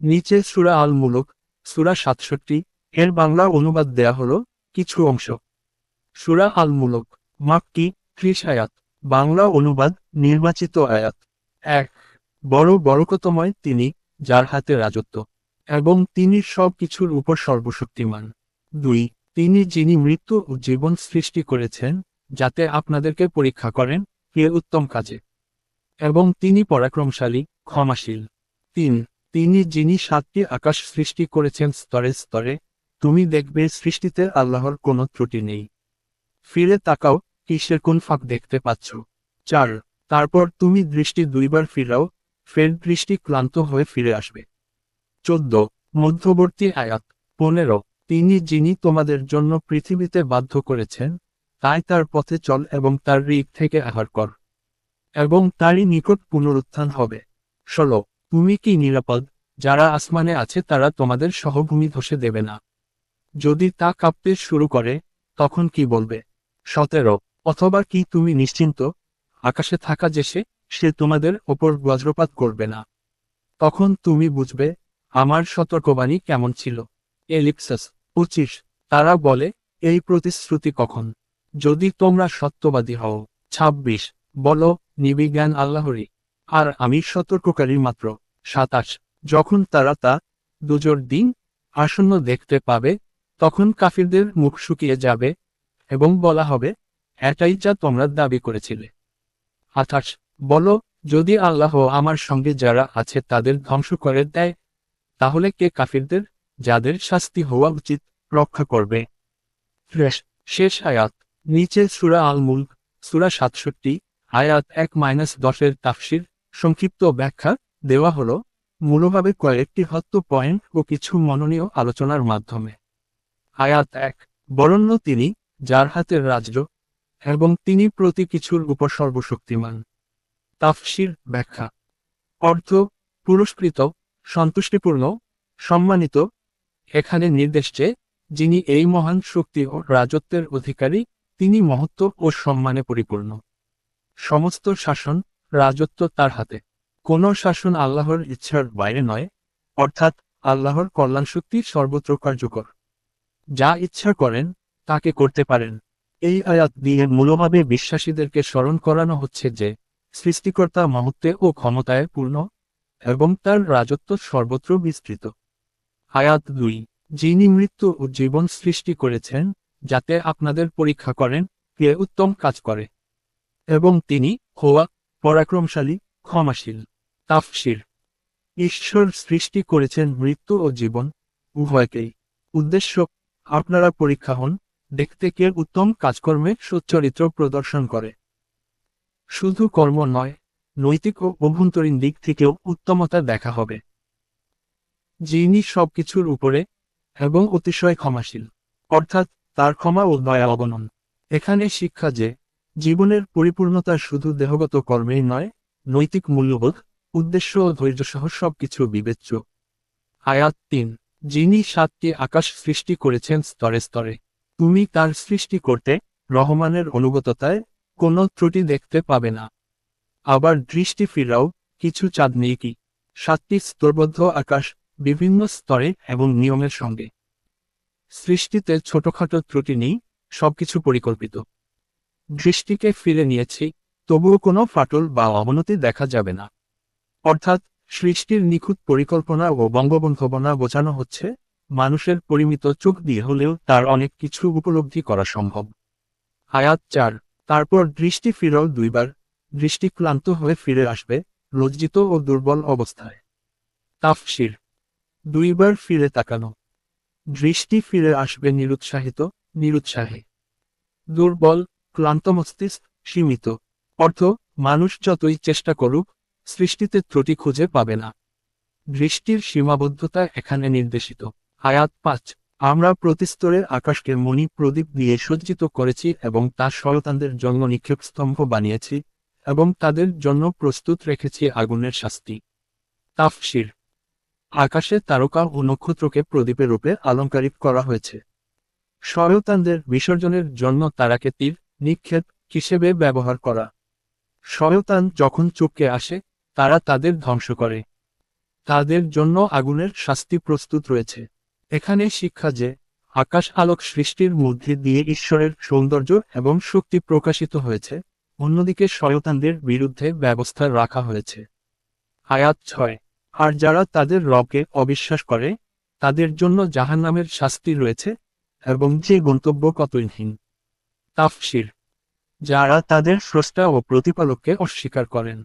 নিচে সূরা আল মুলক সূরা 67 এর বাংলা অনুবাদ দেয়া হলো কিছু অংশ। সূরা আল মুলক মাক্কি 30 আয়াত। বাংলা অনুবাদ নির্বাচিত আয়াত। 1 বড় বরকতময় তিনি, যার হাতে রাজত্ব, এবং তিনি সব কিছুর উপর সর্বশক্তিমান। 2 যিনি মৃত্যু ও জীবন সৃষ্টি করেছেন, যাতে আপনাদেরকে পরীক্ষা করেন কে উত্তম কাজে, এবং তিনি পরাক্রমশালী, ক্ষমাশীল। 3 যিনি 7টি আকাশ সৃষ্টি করেছেন স্তরে স্তরে, তুমি দেখবে সৃষ্টিতে আল্লাহর কোনো ত্রুটি নেই। ফিরে তাকাও, কিসের কোন ফাঁক দেখতে পাচ্ছ। 4 তারপর তুমি দৃষ্টি 2বার ফিরাও, ফের দৃষ্টি ক্লান্ত হয়ে ফিরে আসবে। 14 মধ্যবর্তী আয়াত। 15 যিনি তোমাদের জন্য পৃথিবীতে বাধ্য করেছেন, তাই তার পথে চল এবং তার ঋক থেকে আহার কর, এবং তারই নিকট পুনরুত্থান হবে। 16 তুমি কি নিরাপদ? যারা আসমানে আছে তারা তোমাদের সহভূমি ধসে দেবে না। যদি তা কাঁপতে শুরু করে, তখন কি বলবে? 17 অথবা কি তুমি নিশ্চিন্ত, আকাশে থাকা যে সে তোমাদের ওপর বজ্রপাত করবে না। তখন তুমি বুঝবে আমার সতর্কবাণী কেমন ছিল। এলিপসাস 25 তারা বলে, এই প্রতিশ্রুতি কখন? যদি তোমরা সত্যবাদী হও। 26 বলো, নিবিজ্ঞান আল্লাহরই, আর আমি সতর্ককারী মাত্র। 27 যখন তারা তা দুজোর দিন আসন্ন দেখতে পাবে, তখন কাফিরদের মুখ শুকিয়ে যাবে এবং বলা হবে, এটাই যা তোমরা দাবি করেছিলে। 28 বলো, যদি আল্লাহ আমার সঙ্গে যারা আছে তাদের ধ্বংস করে দেয়, তাহলে কে কাফিরদের, যাদের শাস্তি হওয়া উচিত, রক্ষা করবে? শেষ আয়াত। নিচে সূরা আল মুলক সূরা 67 আয়াত 1-10 এর তাফসির সংক্ষিপ্ত ব্যাখ্যা দেওয়া হলো মূলভাবে কয়েকটি হত্য পয়েন্ট ও কিছু মননীয় আলোচনার মাধ্যমে। আয়াত 1 বরণ্য তিনি, যার হাতের রাজ্য, এবং তিনি প্রতি কিছুর উপর সর্বশক্তিমান। তাফসির ব্যাখ্যা। অর্থ পুরস্কৃত, সন্তুষ্টিপূর্ণ, সম্মানিত। এখানে নির্দেশ যে, যিনি এই মহান শক্তি ও রাজত্বের অধিকারী, তিনি মহত্ব ও সম্মানে পরিপূর্ণ। সমস্ত শাসন, রাজত্ব তার হাতে। কোনো শাসন আল্লাহর ইচ্ছার বাইরে নয়, অর্থাৎ আল্লাহর কল্যাণশক্তি সর্বত্র কার্যকর। যা ইচ্ছা করেন তাকে করতে পারেন। এই আয়াত দিয়ে মূলভাবে বিশ্বাসীদেরকে স্মরণ করানো হচ্ছে যে, সৃষ্টিকর্তা মহত্বে ও ক্ষমতায় পূর্ণ, এবং তার রাজত্ব সর্বত্র বিস্তৃত। আয়াত 2 যিনি মৃত্যু ও জীবন সৃষ্টি করেছেন, যাতে আপনাদের পরীক্ষা করেন কে উত্তম কাজ করে, এবং তিনি হোয়া পরাক্রমশালী, ক্ষমাশীল। তাফসির। ঈশ্বর সৃষ্টি করেছেন মৃত্যু ও জীবন উভয়কেই। উদ্দেশ্য, আপনারা পরীক্ষা হন, দেখতে কে উত্তম কাজকর্মে সচ্চরিত্র প্রদর্শন করে। শুধু কর্ম নয়, নৈতিক ও অভ্যন্তরীণ দিক থেকেও উত্তমতা দেখা হবে। যিনি সবকিছুর উপরে এবং অতিশয় ক্ষমাশীল, অর্থাৎ তার ক্ষমা ও দয়া অবনন। এখানে শিক্ষা যে, জীবনের পরিপূর্ণতা শুধু দেহগত কর্মেই নয়, নৈতিক মূল্যবোধ, উদ্দেশ্য ও ধৈর্যসহ সবকিছু বিবেচ্য। আয়াত 3 যিনি 7টি আকাশ সৃষ্টি করেছেন স্তরে স্তরে, তুমি তার সৃষ্টি করতে রহমানের অনুগততায় কোনো ত্রুটি দেখতে পাবে না। আবার দৃষ্টি ফিরাও, কিছু চাঁদ নেই কি? 7টি স্তরবদ্ধ আকাশ, বিভিন্ন স্তরে এবং নিয়মের সঙ্গে। সৃষ্টিতে ছোটখাটো ত্রুটি নেই, সবকিছু পরিকল্পিত। দৃষ্টিকে ফিরে নিয়েছি, তবুও কোনো ফাটল বা অবনতি দেখা যাবে না। অর্থাৎ সৃষ্টির নিখুঁত পরিকল্পনা ও বঙ্গবন্ধবনা বোঝানো হচ্ছে, মানুষের পরিমিত চোখ দিয়ে হলেও তার অনেক কিছু উপলব্ধি করা সম্ভব। আয়াত 4 তারপর দৃষ্টি ফিরাও 2বার, দৃষ্টি ক্লান্ত হয়ে ফিরে আসবে, লজ্জিত ও দুর্বল অবস্থায়। তাফসির। 2বার ফিরে তাকানো। দৃষ্টি ফিরে আসবে নিরুৎসাহী, দুর্বল, ক্লান্ত মস্তিষ্ক, সীমিত। অর্থ, মানুষ যতই চেষ্টা করুক, সৃষ্টিতে ত্রুটি খুঁজে পাবে না। দৃষ্টির সীমাবদ্ধতা এখানে নির্দেশিত। আয়াত 5 আমরা প্রতিস্তরের আকাশকে মণি প্রদীপ দিয়ে সজ্জিত করেছি এবং তা শয়তানদের জন্য নিক্ষেপ স্তম্ভ বানিয়েছি, এবং তাদের জন্য প্রস্তুত রেখেছি আগুনের শাস্তি। তাফসির। আকাশে তারকা ও নক্ষত্রকে প্রদীপের রূপে অলংকারিত করা হয়েছে। শয়তানদের বিসর্জনের জন্য তারাকে তীর, নিক্ষেপ হিসেবে ব্যবহার করা। শয়তান যখন চুপকে আসে, তারা তাদের ধ্বংস করে। তাদের জন্য আগুনের শাস্তি প্রস্তুত রয়েছে। এখানে শিক্ষা যে আকাশ আলোক সৃষ্টির মধ্যে দিয়ে ঈশ্বরের সৌন্দর্য এবং শক্তি প্রকাশিত হয়েছে, অন্যদিকে শয়তানদের বিরুদ্ধে ব্যবস্থা রাখা হয়েছে। আয়াত 6। আর যারা তাদের রবকে অবিশ্বাস করে, তাদের জন্য জাহান্নামের শাস্তি রয়েছে, এবং যে গন্তব্য কতইহীন। তাফসির। যারা তাদের স্রষ্টা ও প্রতিপালককে অস্বীকার করেন,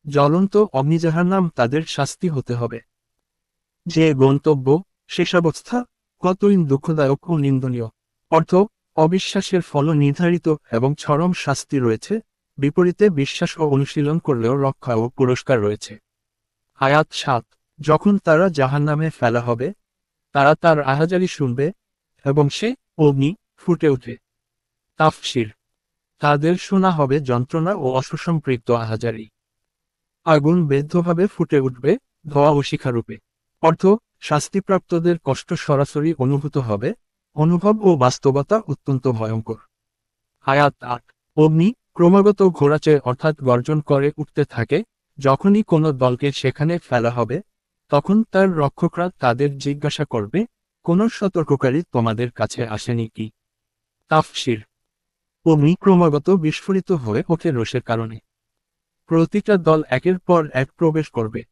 জ্বলন্ত অগ্নিজাহান্নাম তাদের শাস্তি হতে হবে। যে গন্তব্য, শেষাবস্থা, কতই দুঃখদায়ক ও নিন্দনীয়। অর্থ, অবিশ্বাসের ফল নির্ধারিত এবং চরম শাস্তি রয়েছে, বিপরীতে বিশ্বাস ও অনুশীলন করলেও রক্ষা ও পুরস্কার রয়েছে। আয়াত 7। যখন তারা জাহান্নামে ফেলা হবে, তারা তার আহাজারি শুনবে, এবং সে অগ্নি ফুটে ওঠে। তাফসির। তাদের শোনা হবে যন্ত্রণা ও অসুসম্পৃক্ত আহাজারি। আগুন বেদ্ধভাবে ফুটে উঠবে, ধোঁয়া ও শিখারূপে। অর্থ, শাস্তিপ্রাপ্তদের কষ্ট সরাসরি অনুভূত হবে, অনুভব ও বাস্তবতা অত্যন্ত ভয়ঙ্কর। আয়াত 8। অগ্নি ক্রমাগত ঘোরাচে অর্থাৎ গর্জন করে উঠতে থাকে, যখনই কোনো দলকে সেখানে ফেলা হবে, তখন তার রক্ষকরা তাদের জিজ্ঞাসা করবে, কোনো সতর্ককারী তোমাদের কাছে আসেনি কি? তাফসির। অগ্নি ক্রমাগত বিস্ফোরিত হয়ে ওঠে রোষের কারণে। প্রতিটা দল একের পর এক প্রবেশ করবে।